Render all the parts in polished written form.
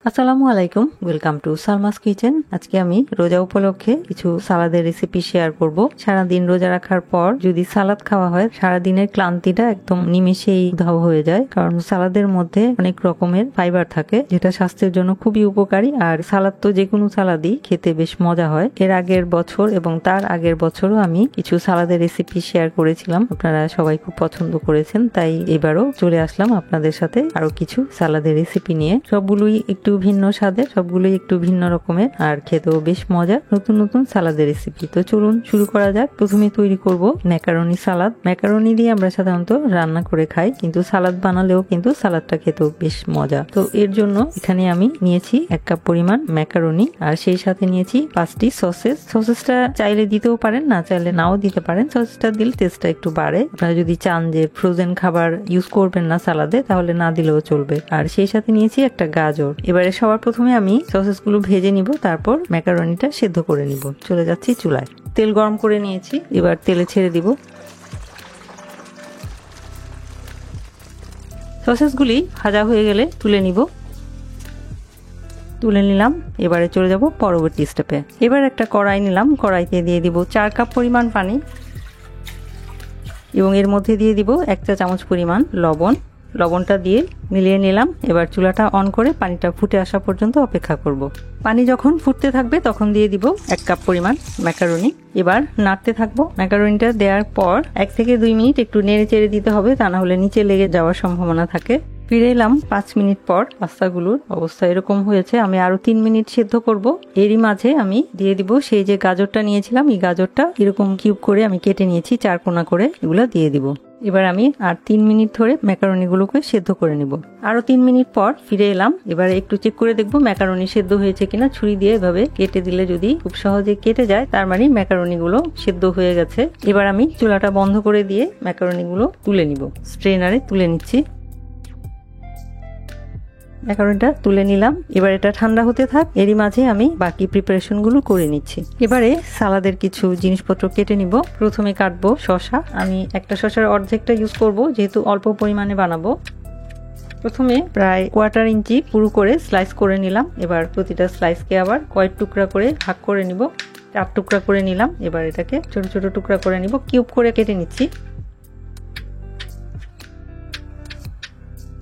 আসসালামু আলাইকুম, welcome to Salma's kitchen. আজকে আমি রোজা উপলক্ষে কিছু সালাদের রেসিপি শেয়ার করব। সারাদিন রোজা রাখার পর যদি সালাদ খাওয়া হয়, সারাদিনের ক্লান্তিটা একদম নিমেষেই উধাও হয়ে যায়, কারণ সালাদের মধ্যে অনেক রকমের ফাইবার থাকে, যেটা স্বাস্থ্যের জন্য খুবই উপকারী। আর সালাদ তো যে কোনো সালাদই খেতে বেশ মজা হয়। এর আগের বছর এবং তার আগের বছরও আমি কিছু সালাদের রেসিপি শেয়ার করেছিলাম, আপনারা সবাই খুব পছন্দ করেছেন, তাই এবারও চলে আসলাম আপনাদের সাথে আরো কিছু সালাদের রেসিপি নিয়ে। সবগুলোই একটু ভিন্ন স্বাদের, সবগুলোই একটু ভিন্ন রকমের, আর খেতেও বেশ মজা। নতুন নতুন সালাদের রেসিপি। তো চলুন শুরু করা যাক। প্রথমে তৈরি করব ম্যাকারনি সালাদ। ম্যাকারনি দিয়ে আমরা সাধারণত রান্না করে খাই, কিন্তু সালাদ বানালেও কিন্তু সালাদটা খেতেও বেশ মজা। তো এর জন্য এখানে আমি নিয়েছি 1 কাপ পরিমাণ ম্যাকারনি, আর সেই সাথে নিয়েছি 5টি সসেস। সসেসটা চাইলে দিতেও পারেন, না চাইলে নাও দিতে পারেন। সসেসটা দিলে টেস্টটা একটু বাড়ে। আপনারা যদি চান যে ফ্রোজেন খাবার ইউজ করবেন না সালাদে, তাহলে না দিলেও চলবে। আর সেই সাথে নিয়েছি একটা গাজর। এবারে সবার প্রথমে আমি সসেসগুলো ভেজে নিব, তারপর ম্যাকারনিটা সেদ্ধ করে নিব। চলে যাচ্ছি চুলায়। তেল গরম করে নিয়েছি, এবার তেলে ছেড়ে দিব। সসেসগুলি ভাজা হয়ে গেলে তুলে নিব। তুলে নিলাম। এবারে চলে যাব পরবর্তী স্টেপে। এবার একটা কড়াই নিলাম, কড়াইতে দিয়ে দিব 4 কাপ পরিমাণ পানি এবং এর মধ্যে দিয়ে দিব 1 চা চামচ পরিমাণ লবণ। লবণটা দিয়ে মিলিয়ে নিলাম। এবার চুলাটা অন করে পানিটা ফুটে আসা পর্যন্ত অপেক্ষা করব। পানি যখন ফুটতে থাকবে তখন দিয়ে দিব 1 কাপ পরিমাণ ম্যাকারনি। এবার নাড়তে থাকবো। ম্যাকারনিটা দেওয়ার পর 1 থেকে 2 মিনিট একটু নেড়ে চেড়ে দিতে হবে, তা না হলে নিচে লেগে যাওয়ার সম্ভাবনা থাকে। ফিরে এলাম 5 মিনিট পর। পাস্তাগুলোর অবস্থা এরকম হয়েছে। আমি আরো 3 মিনিট সিদ্ধ করব। এরই মাঝে আমি দিয়ে দিব সেই যে গাজরটা নিয়েছিলাম, এই গাজরটা এরকম কিউব করে আমি কেটে নিয়েছি, 4 কোনা করে, এগুলো দিয়ে দিব। এবার আমি আর 3 মিনিট ধরে ম্যাকারনিগুলোকে সেদ্ধ করে নিব। আরো 3 মিনিট পর ফিরে এলাম। এবার একটু চেক করে দেখব ম্যাকারনি সেদ্ধ হয়েছে কিনা। ছুরি দিয়ে এভাবে কেটে দিলে যদি খুব সহজে কেটে যায়, তার মানে ম্যাকারনিগুলো সেদ্ধ হয়ে গেছে। এবার আমি চুলাটা বন্ধ করে দিয়ে ম্যাকারনিগুলো তুলে নিব। স্ট্রেনারে তুলে নিচ্ছি। ম্যাকারনিটা তুলে নিলাম। এবার এটা ঠান্ডা হতে থাক। এরই মাঝে আমি বাকি প্রিপারেশনগুলো করে নিচ্ছি। এবারে সালাদের কিছু জিনিসপত্র কেটে নিব। প্রথমে কাটবো শসা। আমি একটা শসার অর্ধেকটা ইউজ করব, যেহেতু অল্প পরিমাণে বানাবো। প্রথমে প্রায় 1/4 ইঞ্চি পুরু করে স্লাইস করে নিলাম। এবার প্রতিটা স্লাইসকে আবার কয়েক টুকরা করে ভাগ করে নিব। 4 টুকরা করে নিলাম। এবার এটাকে ছোট ছোট টুকরা করে নিব। কিউব করে কেটে নিচ্ছি।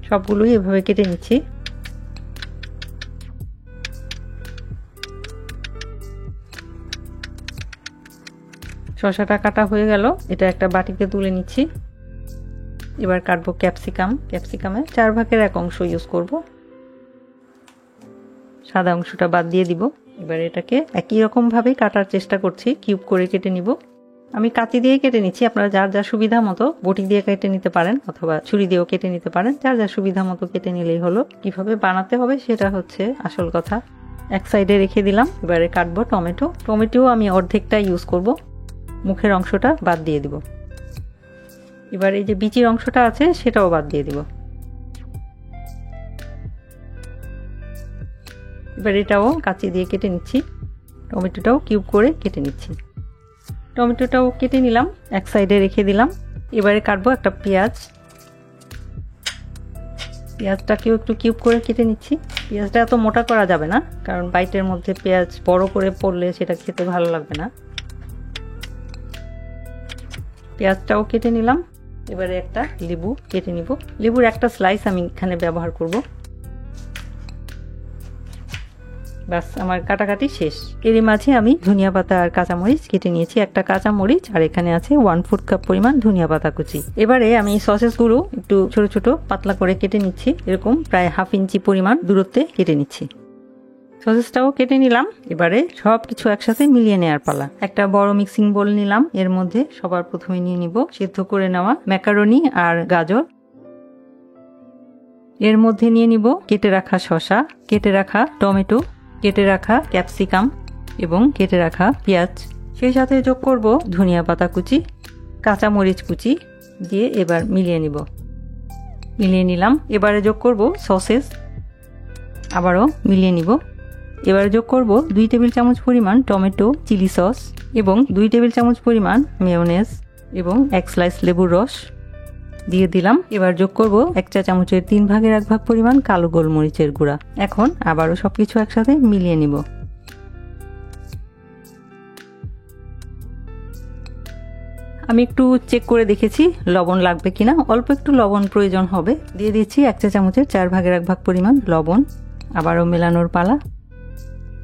সবগুলোই এভাবে কেটে নিচ্ছি। শসাটা কাটা হয়ে গেল। এটা একটা বাটিতে তুলে নিচ্ছি। এবার কাটবো ক্যাপসিকাম। ক্যাপসিকামে 4 ভাগের 1 অংশ ইউজ করব। সাদা অংশটা বাদ দিয়ে দিব। এবার এটাকে একই রকম ভাবে কাটার চেষ্টা করছি। কিউব করে কেটে নিব। আমি কাঁচি দিয়ে কেটে নিচ্ছি। আপনারা যার যা সুবিধা মতো বটি দিয়ে কেটে নিতে পারেন, অথবা ছুরি দিয়েও কেটে নিতে পারেন। যার যা সুবিধা মতো কেটে নিলেই হলো। কিভাবে বানাতে হবে সেটা হচ্ছে আসল কথা। এক সাইডে রেখে দিলাম। এবারে কাটবো টমেটো। টমেটো আমি অর্ধেকটা ইউজ করব। মুখের অংশটা বাদ দিয়ে দিব। এবার এই যে বিচির অংশটা আছে সেটাও বাদ দিয়ে দিব। এবার এটাও কাঁচি দিয়ে কেটে নিচ্ছি। টমেটোটাও কিউব করে কেটে নিচ্ছি। টমেটোটাও কেটে নিলাম, এক সাইডে রেখে দিলাম। এবারে কাটবো একটা পেঁয়াজ। পেঁয়াজটাকেও একটু কিউব করে কেটে নিচ্ছি। পেঁয়াজটা এত মোটা করা যাবে না, কারণ বাইটের মধ্যে পেঁয়াজ বড় করে পড়লে সেটা খেতে ভালো লাগবে না। পেঁয়াজটাও কেটে নিলাম। এবারে একটা লেবু কেটে নিব। লেবুর একটা স্লাইস আমি এখানে ব্যবহার করব। বাস, আমার কাটাকাটি শেষ। এরই মাঝে আমি ধনিয়া পাতা আর কাঁচামরিচ কেটে নিয়েছি। একটা কাঁচামরিচ, আর এখানে আছে 1/4 কাপ পরিমাণ ধনিয়া পাতা কুচি। এবারে আমি সসেসগুলো একটু ছোট ছোট পাতলা করে কেটে নিচ্ছি। এরকম প্রায় 1/2 ইঞ্চি পরিমাণ দূরত্বে কেটে নিচ্ছি। সসেসটাও কেটে নিলাম। এবারে সব কিছু একসাথে মিলিয়ে নেওয়ার পালা। একটা বড় মিক্সিং বোল নিলাম। এর মধ্যে সবার প্রথমে নিয়ে নিব সেদ্ধ করে নেওয়া ম্যাকারনি আর গাজর। এর মধ্যে নিয়ে নিব কেটে রাখা শসা, কেটে রাখা টমেটো, কেটে রাখা ক্যাপসিকাম এবং কেটে রাখা পেঁয়াজ। সেই সাথে যোগ করব ধনিয়া পাতা কুচি, কাঁচামরিচ কুচি দিয়ে এবার মিলিয়ে নিব। মিলিয়ে নিলাম। এবারে যোগ করব সসেস, আবারও মিলিয়ে নিব। এবারে যোগ করব 2 টেবিল চামচ পরিমাণ টমেটো চিলি সস এবং 2 টেবিল চামচ পরিমাণ মেয়োনেজ এবং 1 স্লাইস লেবুর রস। দিয়ে দিলাম। এবার যোগ করব 1 চা চামচের 3 ভাগের 1 ভাগ পরিমাণ কালো গোলমরিচের গুঁড়া। এখন আবারও সবকিছু একসাথে মিলিয়ে নিব। আমি একটু চেক করে দেখেছি লবণ লাগবে কিনা, অল্প একটু লবণ প্রয়োজন হবে। দিয়ে দিচ্ছি 1 চা চামচের 4 ভাগের 1 ভাগ পরিমাণ লবণ। আবারও মেলানোর পালা।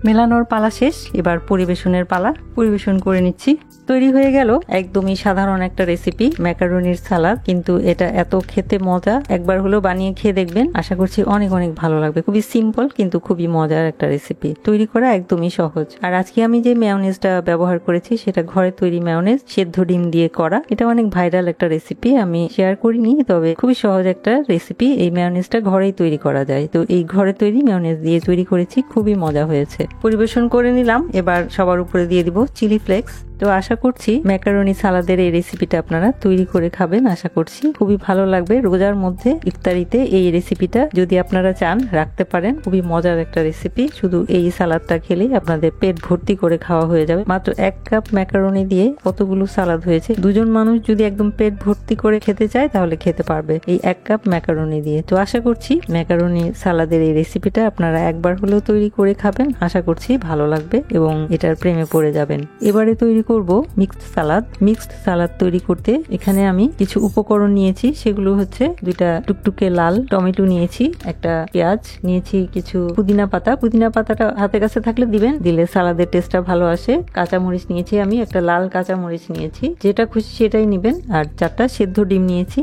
মেলানোর পালা শেষ, এবার পরিবেশনের পালা। পরিবেশন করে নিচ্ছি। তৈরি হয়ে গেল একদমই সাধারণ একটা রেসিপি, ম্যাকারনির সালাদ। কিন্তু এটা এত খেতে মজা, একবার হলেও বানিয়ে খেয়ে দেখবেন। আশা করছি অনেক অনেক ভালো লাগবে। খুবই সিম্পল কিন্তু খুবই মজার একটা রেসিপি, তৈরি করা একদমই সহজ। আর আজকে আমি যে মেয়োনেজটা ব্যবহার করেছি সেটা ঘরে তৈরি মেয়োনেজ, সেদ্ধ ডিম দিয়ে করা। এটা অনেক ভাইরাল একটা রেসিপি, আমি শেয়ার করিনি, তবে খুবই সহজ একটা রেসিপি। এই মেয়োনেজটা ঘরেই তৈরি করা যায়। তো এই ঘরে তৈরি মেয়োনেজ দিয়ে তৈরি করেছি, খুবই মজা হয়েছে। পরিবেশন করে নিলাম। এবার সবার উপরে দিয়ে দিব চিলি ফ্লেক্স। তো আশা করছি ম্যাকারনি সালাদের এই রেসিপিটা আপনারা তৈরি করে খাবেন। আশা করছি খুবই ভালো লাগবে। রোজার মধ্যে ইফতারিতে এই রেসিপিটা যদি আপনারা চান রাখতে পারেন। খুবই মজার একটা রেসিপি। শুধু এই সালাদটা খেলেই আপনাদের পেট ভর্তি করে খাওয়া হয়ে যাবে। মাত্র 1 কাপ ম্যাকারনি দিয়ে কতগুলো সালাদ হয়েছে। দুজন মানুষ যদি একদম পেট ভর্তি করে খেতে চায় তাহলে খেতে পারবে এই 1 কাপ ম্যাকারনি দিয়ে। তো আশা করছি ম্যাকারনি সালাদের এই রেসিপিটা আপনারা একবার হলেও তৈরি করে খাবেন। আশা করছি ভালো লাগবে এবং এটার প্রেমে পড়ে যাবেন। এবারে তৈরি করব মিক্সড সালাদ। মিক্সড সালাদ তৈরি করতে এখানে আমি কিছু উপকরণ নিয়েছি। সেগুলো হচ্ছে 2টা টুকটুকে লাল টমেটো নিয়েছি, একটা পেঁয়াজ নিয়েছি, কিছু পুদিনা পাতা। পুদিনা পাতাটা হাতের কাছে থাকলে দিবেন, দিলে সালাদের টেস্টটা ভালো আসে। কাঁচামরিচ নিয়েছি আমি, একটা লাল কাঁচামরিচ নিয়েছি, যেটা খুশি সেটাই নিবেন। আর 4টা সেদ্ধ ডিম নিয়েছি,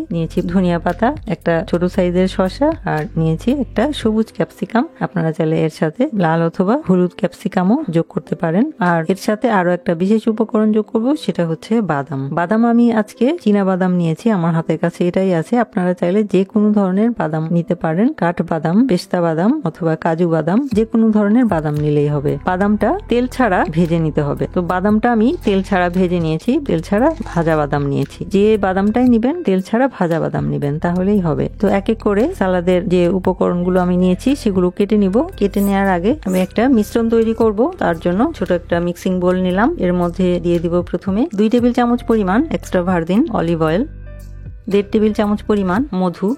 ধনিয়া পাতা, একটা ছোট সাইজের শসা, আর নিয়েছি একটা সবুজ ক্যাপসিকাম। আপনারা চাইলে এর সাথে লাল অথবা হলুদ ক্যাপসিকামও যোগ করতে পারেন। আর এর সাথে আরো একটা বিশেষ উপকরণ যোগ করব, সেটা হচ্ছে বাদাম। বাদাম আমি আজকে চীনা বাদাম নিয়েছি, আমার হাতের কাছে এটাই আছে। আপনারা চাইলে যে কোনো ধরনের বাদাম নিতে পারেন, কাঠ বাদাম, পেস্তা বাদাম অথবা কাজু বাদাম, যে কোনো ধরনের বাদাম নিলেই হবে। বাদামটা তেল ছাড়া ভেজে নিতে হবে। তো বাদামটা আমি তেল ছাড়া ভেজে নিয়েছি, তেল ছাড়া ভাজা বাদাম নিয়েছি। যে বাদামটাই নিবেন তেল ছাড়া ভাজা বাদাম নিবেন, তাহলেই হবে। তো এক এক করে সালাদের যে উপকরণগুলো আমি নিয়েছি সেগুলো কেটে নিব। কেটে নেওয়ার আগে আমি একটা মিশ্রণ তৈরি করব। তার জন্য ছোট একটা মিক্সিং বোল নিলাম। এর মধ্যে দিয়ে দিব প্রথমে 2 টেবিল চামচ পরিমাণ extra virgin olive oil, 1.5 table চামচ পরিমাণ মধু,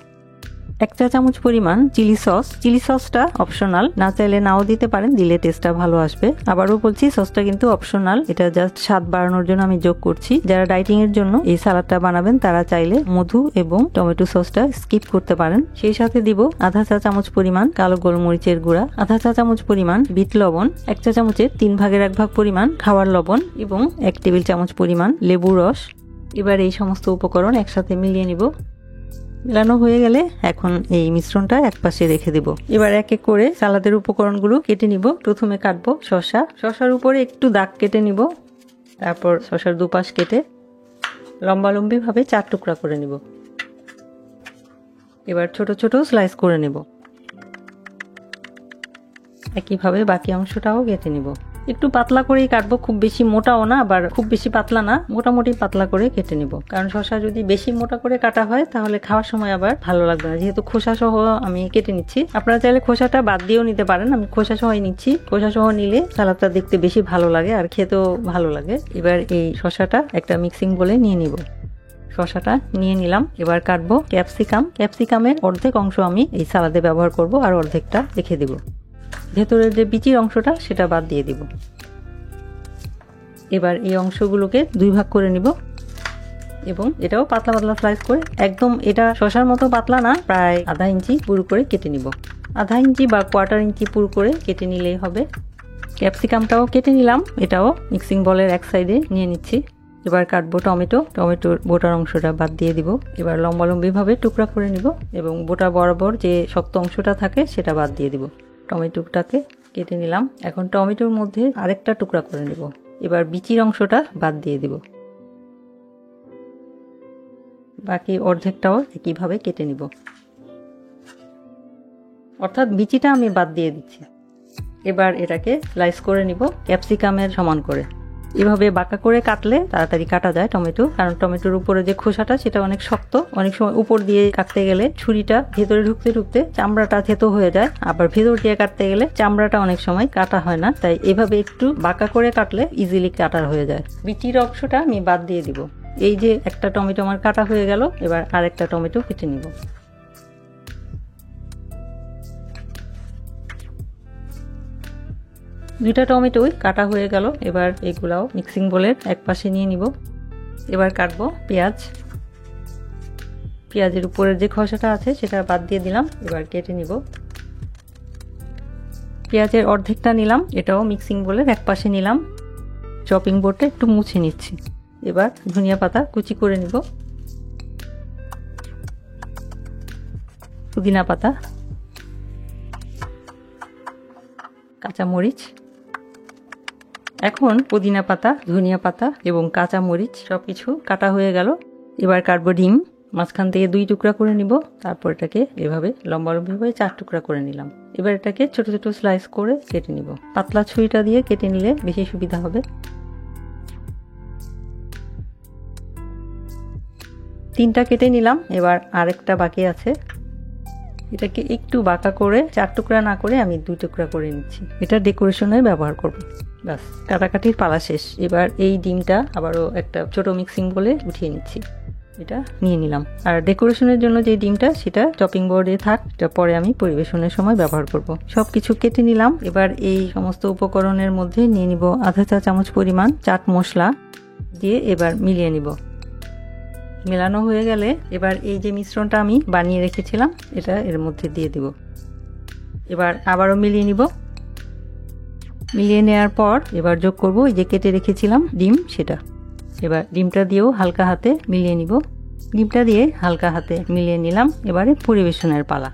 1 চা চামচ পরিমাণ চিলি সস। চিলি সসটা অপশনাল, না চাইলে নাও দিতে পারেন, দিলে টেস্টটা ভালো আসবে। আবারও বলছি, সসটা কিন্তু অপশনাল, এটা জাস্ট স্বাদ বাড়ানোর জন্য আমি যোগ করছি। যারা ডাইটিং এর জন্য এই সালাদটা বানাবেন তারা চাইলে মধু এবং টমেটো সসটা স্কিপ করতে পারেন। সেই সাথে দিব আধা চা চামচ পরিমাণ কালো গোলমরিচের গুঁড়া, আধা চা চামচ পরিমাণ বিট লবণ, 1 চা চামচের 3 ভাগের 1 ভাগ পরিমাণ খাওয়ার লবণ এবং 1 টেবিল চামচ পরিমাণ লেবু রস। এবার এই সমস্ত উপকরণ একসাথে মিলিয়ে নিব। মেলানো হয়ে গেলে এখন এই মিশ্রণটা একপাশে রেখে দিব। এবার এক এক করে সালাদের উপকরণগুলো কেটে নিব। প্রথমে কাটবো শসা। শসার উপরে একটু দাগ কেটে নিব, তারপর শসার দুপাশ কেটে লম্বালম্বি ভাবে 4 টুকরা করে নিব। এবার ছোট ছোট স্লাইস করে নেব। একইভাবে বাকি অংশটাও কেটে নিব। একটু পাতলা করেই কাটবো, খুব বেশি মোটাও না আবার খুব বেশি পাতলা না, মোটামুটি পাতলা করে কেটে নিব। কারণ শসা যদি বেশি মোটা করে কাটা হয় তাহলে খাওয়ার সময় আবার ভালো লাগবে না। যেহেতু খোসা সহ আমি কেটে নিচ্ছি, আপনারা চাইলে খোসাটা বাদ দিয়েও নিতে পারেন। আমি খোসা সহই নিচ্ছি। খোসা সহ নিলে সালাদটা দেখতে বেশি ভালো লাগে আর খেতেও ভালো লাগে। এবার এই শসাটা একটা মিক্সিং বলে নিয়ে নিব। শসাটা নিয়ে নিলাম। এবার কাটবো ক্যাপসিকাম। ক্যাপসিকামের অর্ধেক অংশ আমি এই সালাদে ব্যবহার করব, আর অর্ধেকটা রেখে দিব। ভেতরের যে বিচির অংশটা সেটা বাদ দিয়ে দিব। এবার এই অংশগুলোকে 2 ভাগ করে নিব এবং এটাও পাতলা পাতলা স্লাইস করে, একদম এটা শসার মতো পাতলা না, প্রায় আধা ইঞ্চি পুরু করে কেটে নিব। আধা ইঞ্চি বা 1/4 ইঞ্চি পুরু করে কেটে নিলেই হবে। ক্যাপসিকামটাও কেটে নিলাম, এটাও মিক্সিং বলের এক সাইডে নিয়ে নিচ্ছি। এবার কাটবো টমেটো। টমেটোর বোটার অংশটা বাদ দিয়ে দিব। এবার লম্বালম্বি ভাবে টুকরা করে নিব এবং বোটা বরাবর যে শক্ত অংশটা থাকে সেটা বাদ দিয়ে দিব। টমেটোটাকে কেটে নিলাম। এখন টমেটোর মধ্যে আরেকটা টুকরা করে নিব। এবার বিচির অংশটা বাদ দিয়ে দিব। বাকি অর্ধেকটাও একইভাবে কেটে নিব, অর্থাৎ বিচিটা আমি বাদ দিয়ে দিচ্ছি। এবার এটাকে স্লাইস করে নিব ক্যাপসিকামের সমান করে। এভাবে বাঁকা করে কাটলে তাড়াতাড়ি কাটা যায় টমেটো, কারণ টমেটোর উপরে যে খোসাটা সেটা অনেক শক্ত। অনেক সময় উপর দিয়ে কাটতে গেলে ছুরিটা ভেতরে ঢুকতে ঢুকতে চামড়াটা থেতো হয়ে যায়, আবার ভেতর দিয়ে কাটতে গেলে চামড়াটা অনেক সময় কাটা হয় না। তাই এভাবে একটু বাঁকা করে কাটলে ইজিলি কাটার হয়ে যায়। বিচির অংশটা আমি বাদ দিয়ে দিব। এই যে একটা টমেটো আমার কাটা হয়ে গেল, এবার আরেকটা টমেটো কেটে নিব। দুইটা টমেটোই কাটা হয়ে গেল, এবার এগুলাও মিক্সিং বোলের এক পাশে নিয়ে নিব। এবার কাটবো পেঁয়াজ। পেঁয়াজের উপরের যে খোসাটা আছে সেটা বাদ দিয়ে দিলাম, এবার কেটে নিব। পেঁয়াজের অর্ধেকটা নিলাম, এটাও মিক্সিং বোলের এক পাশে নিলাম। চপিং বোর্ডটা একটু মুছে নিচ্ছি। এবার ধনিয়া পাতা কুচি করে নিব, পুদিনা পাতা, কাঁচা মরিচ। এখন পুদিনা পাতা, ধনিয়া পাতা এবং কাঁচা মরিচ সবকিছু কাটা হয়ে গেল। এবার কাটবো ডিম। মাঝখান থেকে 2 টুকরা করে নিব, তারপর এটাকে এভাবে লম্বালম্বিভাবে 4 টুকরা করে নিলাম। এবার এটাকে ছোট ছোট স্লাইস করে কেটে নিব। পাতলা ছুরিটা দিয়ে কেটে নিলে বেশি সুবিধা হবে। 3টা কেটে নিলাম, এবার আরেকটা বাকি আছে। এটাকে একটু বাঁকা করে 4 টুকরা না করে আমি 2 টুকরা করে নিচ্ছি। এটা ডেকোরেশনে ব্যবহার করব। ব্যাস, কাটাকাটির পালা শেষ। এবার এই ডিমটা আবারও একটা ছোট মিক্সিং বলে উঠিয়ে নিচ্ছি। এটা নিয়ে নিলাম। আর ডেকোরেশনের জন্য যে ডিমটা সেটা চপিং বোর্ডে থাক, এটা পরে আমি পরিবেশনের সময় ব্যবহার করব। সবকিছু কেটে নিলাম। এবার এই সমস্ত উপকরণের মধ্যে নিয়ে নিব আধা চা চামচ পরিমাণ চাট মশলা দিয়ে এবার মিলিয়ে নিব। মেলানো হয়ে গেলে এবার এই যে মিশ্রণটা আমি বানিয়ে রেখেছিলাম এটা এর মধ্যে দিয়ে দিব। এবার আবারও মিলিয়ে নিব। মিলিয়ে নেওয়ার পর এবার যোগ করব এই যে কেটে রেখেছিলাম ডিম, সেটা। এবার ডিমটা দিয়েও হালকা হাতে মিলিয়ে নিব। ডিমটা দিয়ে হালকা হাতে মিলিয়ে নিলাম। এবারে পরিবেশনের পালা।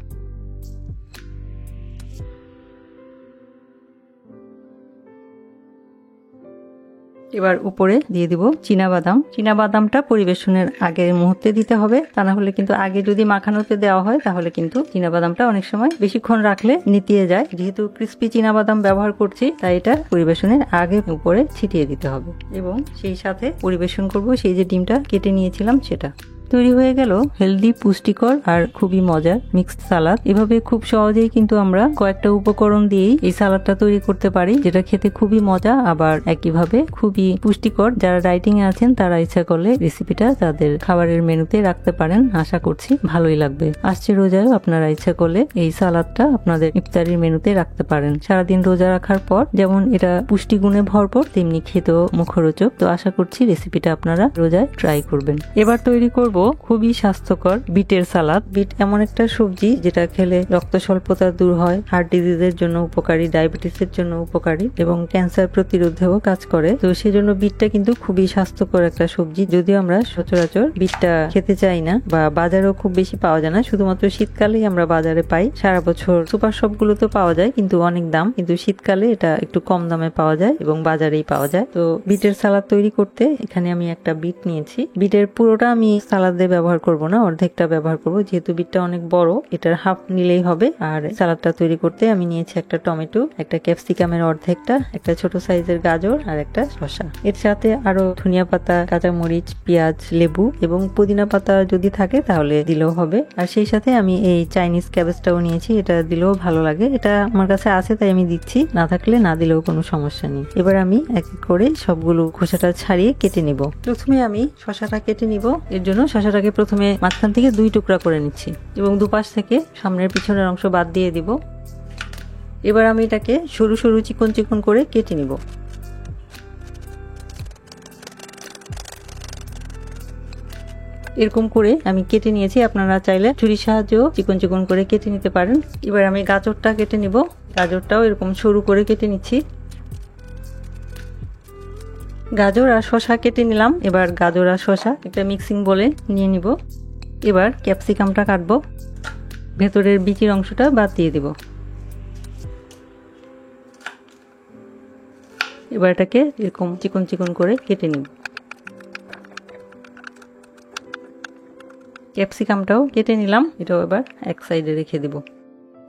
এবার উপরে দিয়ে দিব চীনাবাদাম। চীনাবাদামটা পরিবেশনের আগের মুহূর্তে দিতে হবে, তা না হলে কিন্তু আগে যদি মাখানোতে দেওয়া হয় তাহলে কিন্তু চীনাবাদামটা অনেক সময় বেশিক্ষণ রাখলে নেতিয়ে যায়। যেহেতু ক্রিস্পি চীনাবাদাম ব্যবহার করছি তাই এটা পরিবেশনের আগে উপরে ছিটিয়ে দিতে হবে এবং সেই সাথে পরিবেশন করব সেই যে ডিমটা কেটে নিয়েছিলাম সেটা। তৈরি হয়ে গেল হেলদি, পুষ্টিকর আর খুবই মজার মিক্সড সালাদ। এভাবে খুব সহজেই কিন্তু আমরা কয়েকটা উপকরণ দিয়েই এই সালাদটা তৈরি করতে পারি, যেটা খেতে খুবই মজা আবার একইভাবে খুবই পুষ্টিকর। যারা ডাইটিং এ আছেন তারা ইচ্ছা করলে রেসিপিটা তাদের খাবারের মেনুতে রাখতে পারেন। আশা করছি ভালোই লাগবে। আসছে রোজায়ও আপনারা ইচ্ছা করলে এই সালাদটা আপনাদের ইফতারির মেনুতে রাখতে পারেন। সারাদিন রোজা রাখার পর যেমন এটা পুষ্টিগুণে ভরপুর, তেমনি খেতেও মুখরোচক। তো আশা করছি রেসিপিটা আপনারা রোজায় ট্রাই করবেন। এবার তৈরি করব খুবই স্বাস্থ্যকর বিটের সালাদ। বিট এমন একটা সবজি যেটা খেলে রক্ত স্বল্পতা দূর হয়, হার্ট ডিজিজের জন্য উপকারী, ডায়াবেটিসের জন্য উপকারী এবং ক্যান্সার প্রতিরোধেও কাজ করে। তো সেজন্য বিটটা কিন্তু খুবই স্বাস্থ্যকর একটা সবজি। যদিও আমরা সচরাচর বিটটা খেতে চাই না বা বাজারেও খুব বেশি পাওয়া যায় না, শুধুমাত্র শীতকালেই আমরা বাজারে পাই। সারা বছর সুপার শপগুলোতে পাওয়া যায় কিন্তু অনেক দাম, কিন্তু শীতকালে এটা একটু কম দামে পাওয়া যায় এবং বাজারেই পাওয়া যায়। তো বিটের সালাদ তৈরি করতে এখানে আমি একটা বিট নিয়েছি। বিটের পুরোটা আমি সালাদে ব্যবহার করব না, অর্ধেকটা ব্যবহার করব, যেহেতু বিটটা অনেক বড়, এটার হাফ নিলেই হবে। আর সালাদটা তৈরি করতে আমি নিয়েছি একটা টমেটো, একটা ক্যাপসিকামের অর্ধেকটা, একটা ছোট সাইজের গাজর আর একটা শসা। এর সাথে আরো ধনিয়া পাতা, কাঁচা মরিচ, পেঁয়াজ, লেবু এবং পুদিনা পাতা যদি থাকে তাহলে দিলেও হবে। আর সেই সাথে আমি এই চাইনিজ ক্যাবেজটাও নিয়েছি, এটা দিলেও ভালো লাগে। এটা আমার কাছে আছে তাই আমি দিচ্ছি, না থাকলে না দিলেও কোনো সমস্যা নেই। এবার আমি এক এক করে সবগুলো খোসাটা ছাড়িয়ে কেটে নিব। প্রথমে আমি শসাটা কেটে নিব। এর জন্য শসাটাকে প্রথমে মাঝখান থেকে 2 টুকরা করে নিচ্ছি এবং দুপাশ থেকে সামনের পিছনের অংশ বাদ দিয়ে দিব। এবার আমি এটাকে সরু সরু চিকন চিকন করে কেটে নিব। এরকম করে আমি কেটে নিয়েছি, আপনারা চাইলে ছুরির সাহায্যেও চিকন চিকন করে কেটে নিতে পারেন। এবার আমি গাজরটা কেটে নিব। গাজরটাও এরকম সরু করে কেটে নিচ্ছি। গাজর আর শসা কেটে নিলাম। এবার গাজর আর শসা একটা মিক্সিং বলে নিয়ে নিব। এবার ক্যাপসিকামটা কাটবো, ভেতরের বিচির অংশটা বাদ দিয়ে দিব। এবার এটাকে এরকম চিকন চিকন করে কেটে নিব। ক্যাপসিকামটাও কেটে নিলাম, এটাও এবার এক সাইডে রেখে দেব।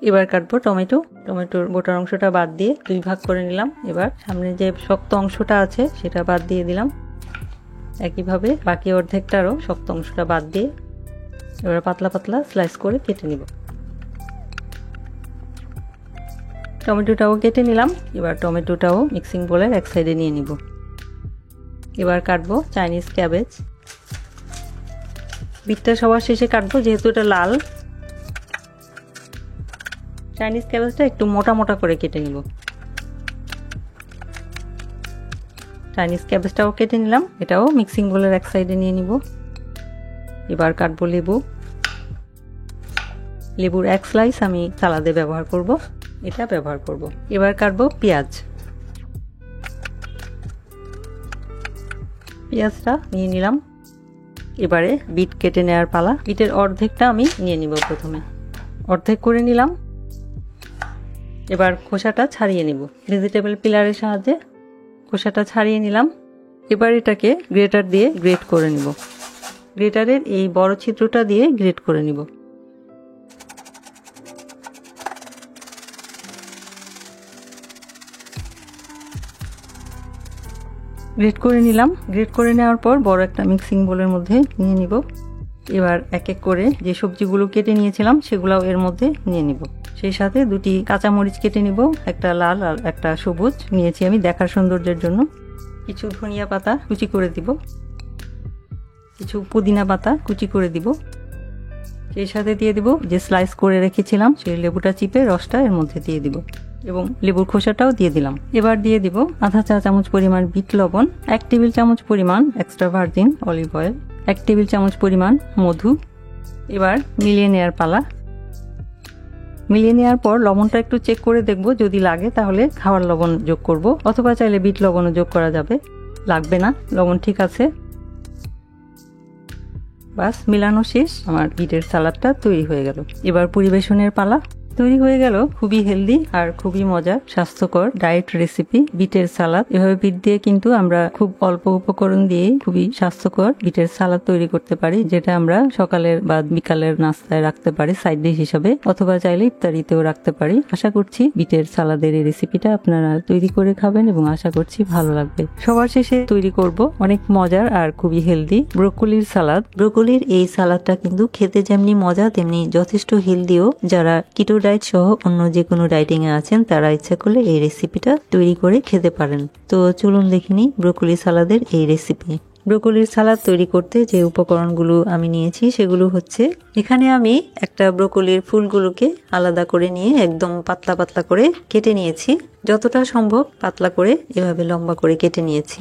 এবার কাটবো টমেটো। টমেটোর গোটার অংশটা বাদ দিয়ে 2 ভাগ করে নিলাম। এবার সামনে যে শক্ত অংশটা আছে সেটা বাদ দিয়ে দিলাম। একইভাবে বাকি অর্ধেকটারও শক্ত অংশটা বাদ দিয়ে এবার পাতলা পাতলা স্লাইস করে কেটে নিব। টমেটোটাও কেটে নিলাম। এবার টমেটোটাও মিক্সিং বোলের এক সাইডে নিয়ে নিব। এবার কাটবো চাইনিজ ক্যাবেজ। বিটটা সবার শেষে কাটবো যেহেতু এটা লাল। চাইনিজ ক্যাবেজটা একটু মোটা মোটা করে কেটে নিব। চাইনিজ ক্যাবেজটাও কেটে নিলাম, এটাও মিক্সিং বোলের এক সাইডে নিয়ে নিব। এবার কাটবো লেবু। লেবুর এক স্লাইস আমি সালাদে ব্যবহার করব, এটা ব্যবহার করব। এবার কাটবো পেঁয়াজ। পেঁয়াজটা নিয়ে নিলাম। এবারে বিট কেটে নেওয়ার পালা। বিটের অর্ধেকটা আমি নিয়ে নিব, প্রথমে অর্ধেক করে নিলাম। এবার খোসাটা ছাড়িয়ে নিব। ভেজিটেবল পিলারের সাহায্যে খোসাটা ছাড়িয়ে নিলাম। এবার এটাকে গ্রেটার দিয়ে গ্রেট করে নিব। গ্রেটারের এই বড় ছিদ্রটা দিয়ে গ্রেট করে নিব। গ্রেট করে নিলাম। গ্রেট করে নেওয়ার পর বড় একটা মিক্সিং বোলের মধ্যে নিয়ে নিব। এবার এক এক করে যে সবজিগুলো কেটে নিয়েছিলাম সেগুলোও এর মধ্যে নিয়ে নিব। সেই সাথে দুটি কাঁচামরিচ কেটে নিব, একটা লাল আর একটা সবুজ নিয়েছি আমি দেখার সৌন্দর্যের জন্য। কিছু ধনিয়া পাতা কুচি করে দিব, কিছু পুদিনা পাতা কুচি করে দিব। সেই সাথে দিয়ে দিব যে স্লাইস করে রেখেছিলাম সেই লেবুটা চিপে রসটা এর মধ্যে দিয়ে দিব এবং লেবুর খোসাটাও দিয়ে দিলাম। এবার দিয়ে দিব আধা চা চামচ পরিমাণ বিট লবণ, 1 টেবিল চামচ পরিমাণ extra virgin olive oil, 1 table চামচ পরিমাণ মধু। এবার মিলিয়ে নেওয়ার পালা। মিলিয়ে নেওয়ার পর লবণটা একটু চেক করে দেখব, যদি লাগে তাহলে খাওয়ার লবণ যোগ করব, অথবা চাইলে বিট লবণও যোগ করা যাবে। লাগবে না, লবণ ঠিক আছে। বাস মিলানো শেষ, আমার বিটের সালাদটা তৈরি হয়ে গেল। এবার পরিবেশনের পালা। তৈরি হয়ে গেল খুবই হেলদি আর খুবই মজার স্বাস্থ্যকর ডায়েট রেসিপি বিটের সালাদ। এভাবে বিট দিয়ে কিন্তু আমরা খুব অল্প উপকরণ দিয়ে খুবই স্বাস্থ্যকর বিটের সালাদ তৈরি করতে পারি, যেটা আমরা সকালের বা বিকালের নাস্তায় রাখতে পারি সাইড ডিশ হিসেবে, অথবা চাইলে ইফতারিতেও রাখতে পারি। আশা করছি বিটের সালাদের এই রেসিপিটা আপনারা তৈরি করে খাবেন এবং আশা করছি ভালো লাগবে। সবার শেষে তৈরি করব অনেক মজার আর খুবই হেলদি ব্রোকলির সালাদ। ব্রোকলির এই সালাদটা কিন্তু খেতে যেমনি মজা তেমনি যথেষ্ট হেলদিও। যারা কিটো ডায়েট সহ অন্য যে কোনো ডায়েটিং এ আছেন তারা ইচ্ছা করলে এই রেসিপিটা তৈরি করে খেতে পারেন। তো চলুন দেখে নিই ব্রোকলি সালাদের এই রেসিপি। ব্রোকলির সালাদ তৈরি করতে যে উপকরণগুলো আমি নিয়েছি সেগুলো হচ্ছে, এখানে আমি একটা ব্রোকলির ফুলগুলোকে আলাদা করে নিয়ে একদম পাতলা পাতলা করে কেটে নিয়েছি, যতটা সম্ভব পাতলা করে এভাবে লম্বা করে কেটে নিয়েছি।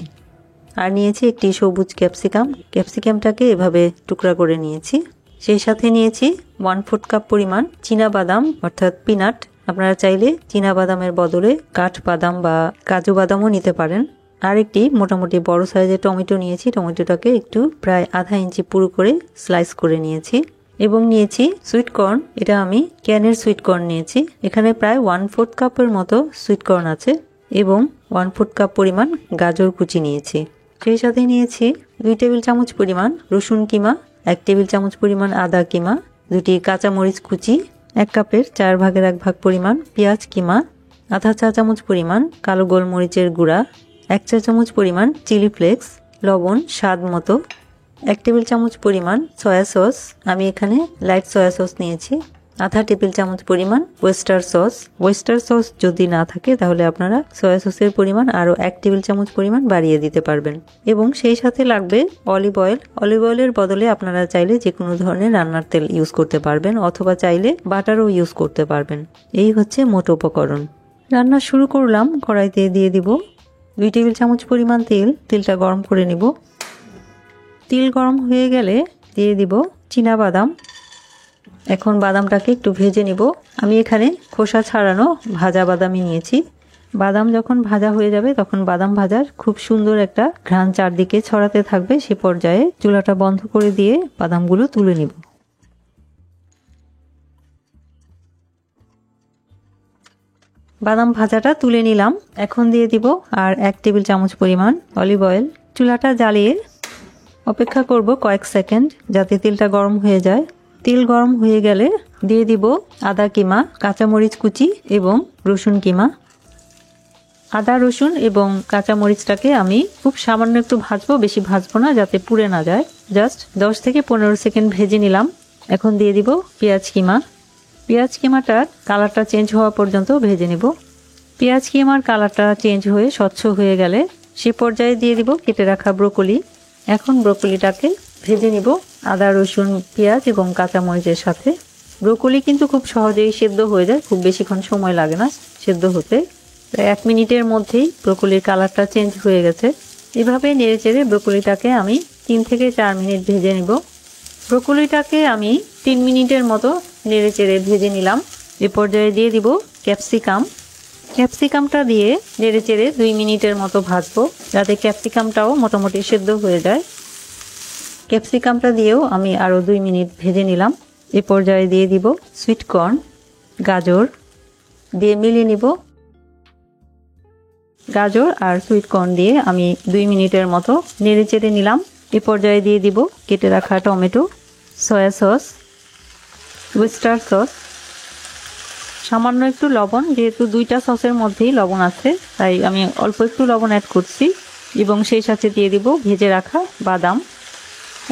আর নিয়েছি একটি সবুজ ক্যাপসিকাম, ক্যাপসিকামটাকে এভাবে টুকরা করে নিয়েছি। সেই সাথে নিয়েছি 1/4 কাপ পরিমাণ চীনা বাদাম অর্থাৎ পিনাট। আপনারা চাইলে চীনা বাদামের বদলে কাঠ বাদাম বা কাজু বাদামও নিতে পারেন। আর একটি মোটামুটি বড় সাইজের টমেটো নিয়েছি, টমেটোটাকে একটু প্রায় আধা ইঞ্চি পুরো করে স্লাইস করে নিয়েছি। এবং নিয়েছি সুইট কর্ন, এটা আমি ক্যানের সুইট কর্ন নিয়েছি। এখানে প্রায় 1/4 কাপের মতো সুইট কর্ন আছে এবং 1/4 কাপ পরিমাণ গাজর কুচি নিয়েছি। সেই সাথে নিয়েছি 2 টেবিল চামচ পরিমাণ রসুন কিমা, 1 টেবিল চামচ পরিমাণ আদা কিমা, 2টি কাঁচামরিচ কুচি, 1 কাপের 4 ভাগের 1 ভাগ পরিমাণ পেঁয়াজ কিমা, আধা চা চামচ পরিমাণ কালো গোলমরিচের গুঁড়া, 1 চা চামচ পরিমাণ চিলি ফ্লেক্স, লবণ স্বাদ মতো, 1 টেবিল চামচ পরিমাণ সয়া সস, আমি এখানে লাইট সয়া সস নিয়েছি, আধা টেবিল চামচ পরিমাণ ওয়েস্টার সস। ওয়েস্টার সস যদি না থাকে তাহলে আপনারা সয়া সসের পরিমাণ আরও 1 টেবিল চামচ পরিমাণ বাড়িয়ে দিতে পারবেন। এবং সেই সাথে লাগবে অলিভ অয়েল। অলিভ অয়েলের বদলে আপনারা চাইলে যে কোনো ধরনের রান্নার তেল ইউজ করতে পারবেন, অথবা চাইলে বাটারও ইউজ করতে পারবেন। এই হচ্ছে মোট উপকরণ। রান্না শুরু করলাম। কড়াইতে দিয়ে দিব 2 টেবিল চামচ পরিমাণ তেল। তেলটা গরম করে নিব। তেল গরম হয়ে গেলে দিয়ে দিব চীনা বাদাম। এখন বাদামটাকে একটু ভেজে নিব। আমি এখানে খোসা ছাড়ানো ভাজা বাদামই নিয়েছি। বাদাম যখন ভাজা হয়ে যাবে তখন বাদাম ভাজার খুব সুন্দর একটা ঘ্রাণ চারদিকে ছড়াতে থাকবে। সে পর্যায়ে চুলাটা বন্ধ করে দিয়ে বাদামগুলো তুলে নিব। বাদাম ভাজাটা তুলে নিলাম। এখন দিয়ে দিব আর 1 টেবিল চামচ পরিমাণ অলিভ অয়েল। চুলাটা জ্বালিয়ে অপেক্ষা করব কয়েক সেকেন্ড যাতে তেলটা গরম হয়ে যায়। তেল গরম হয়ে গেলে দিয়ে দিব আদা কিমা, কাঁচামরিচ কুচি এবং রসুন কিমা। আদা রসুন এবং কাঁচামরিচটাকে আমি খুব সামান্য একটু ভাজবো, বেশি ভাজবো না যাতে পুড়ে না যায়। জাস্ট 10 থেকে 15 সেকেন্ড ভেজে নিলাম। এখন দিয়ে দিব পেঁয়াজ কিমা। পেঁয়াজ কিমাটার কালারটা চেঞ্জ হওয়া পর্যন্ত ভেজে নেব। পেঁয়াজ কিমার কালারটা চেঞ্জ হয়ে স্বচ্ছ হয়ে গেলে সে পর্যায়ে দিয়ে দিব কেটে রাখা ব্রোকলি। এখন ব্রোকলিটাকে ভেজে নিব আদা রসুন পেঁয়াজ এবং কাঁচামরিচের সাথে। ব্রোকলি কিন্তু খুব সহজেই সেদ্ধ হয়ে যায়, খুব বেশিক্ষণ সময় লাগে না সেদ্ধ হতে। 1 মিনিটের মধ্যেই ব্রোকলির কালারটা চেঞ্জ হয়ে গেছে। এভাবে নেড়েচেড়ে ব্রোকলিটাকে আমি 3 থেকে 4 মিনিট ভেজে নিব। ব্রোকলিটাকে আমি 3 মিনিটের মতো নেড়েচেড়ে ভেজে নিলাম। এ পর্যায়ে দিয়ে দিব ক্যাপসিকাম। ক্যাপসিকামটা দিয়ে নেড়েচেড়ে 2 মিনিটের মতো ভাজবো, যাতে ক্যাপসিকামটাও মোটামুটি সেদ্ধ হয়ে যায়। ক্যাপসিকামটা দিয়েও আমি আরও 2 মিনিট ভেজে নিলাম। এ পর্যায়ে দিয়ে দিব সুইট কর্ন, গাজর দিয়ে মিলিয়ে নিব। গাজর আর সুইট কর্ন দিয়ে আমি 2 মিনিটের মতো নেড়েচেড়ে নিলাম। এ পর্যায়ে দিয়ে দিব কেটে রাখা tomato, soya sauce, oyster sauce, সামান্য একটু লবণ, যেহেতু 2টা সসের মধ্যেই লবণ আছে তাই আমি অল্প একটু লবণ অ্যাড করছি, এবং সেই সাথে দিয়ে দিব ভেজে রাখা বাদাম।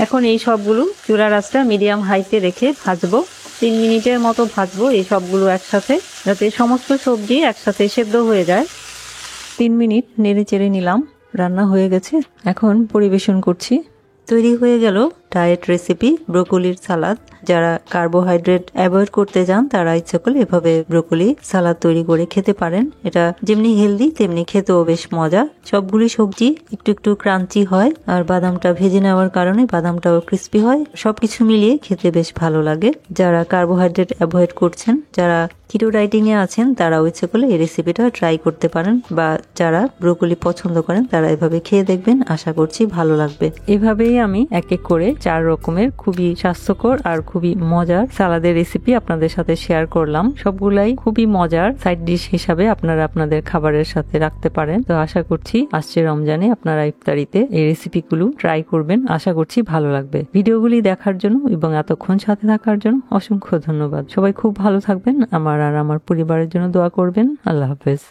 এখন এই সবগুলো চুলার আঁচটা মিডিয়াম হাইতে রেখে ভাজবো। 3 মিনিটের মতো ভাজবো এই সবগুলো একসাথে, যাতে সমস্ত সবজি একসাথে সেদ্ধ হয়ে যায়। 3 মিনিট নেড়ে চেড়ে নিলাম, রান্না হয়ে গেছে। এখন পরিবেশন করছি। তৈরি হয়ে গেল ডায়েট রেসিপি ব্রোকলির সালাদ। যারা কার্বোহাইড্রেট অ্যাভয়েড করতে চান তারা ইচ্ছা করলে এভাবে ব্রোকলি সালাদ তৈরি করে খেতে পারেন। এটা যেমনি হেলদি তেমনি খেতেও বেশ মজা। সবগুলি সবজি একটু একটু ক্রাঞ্চি হয়, আর বাদামটা ভেজে নেওয়ার কারণে বাদামটাও ক্রিস্পি হয়। সবকিছু মিলিয়ে খেতে বেশ ভালো লাগে। যারা কার্বোহাইড্রেট অ্যাভয়েড করছেন, যারা কিটো ডায়েটিং এ আছেন, তারাও ইচ্ছে করলে এই রেসিপিটা ট্রাই করতে পারেন, বা যারা ব্রোকলি পছন্দ করেন তারা এভাবে খেয়ে দেখবেন। আশা করছি ভালো লাগবে। এভাবেই আমি এক এক করে 4 রকমের খুবই স্বাস্থ্যকর আর খুবই মজার সালাদের রেসিপি আপনাদের সাথে শেয়ার করলাম। সবগুলাই খুবই মজার, সাইড ডিশ হিসাবে আপনারা আপনাদের খাবারের সাথে রাখতে পারেন। তো আশা করছি আসছে রমজানে আপনারা ইফতারিতে এই রেসিপিগুলো ট্রাই করবেন। আশা করছি ভালো লাগবে। ভিডিওগুলি দেখার জন্য এবং এতক্ষণ সাথে থাকার জন্য অসংখ্য ধন্যবাদ। সবাই খুব ভালো থাকবেন। আমার আর আমার পরিবারের জন্য দোয়া করবেন। আল্লাহ হাফেজ।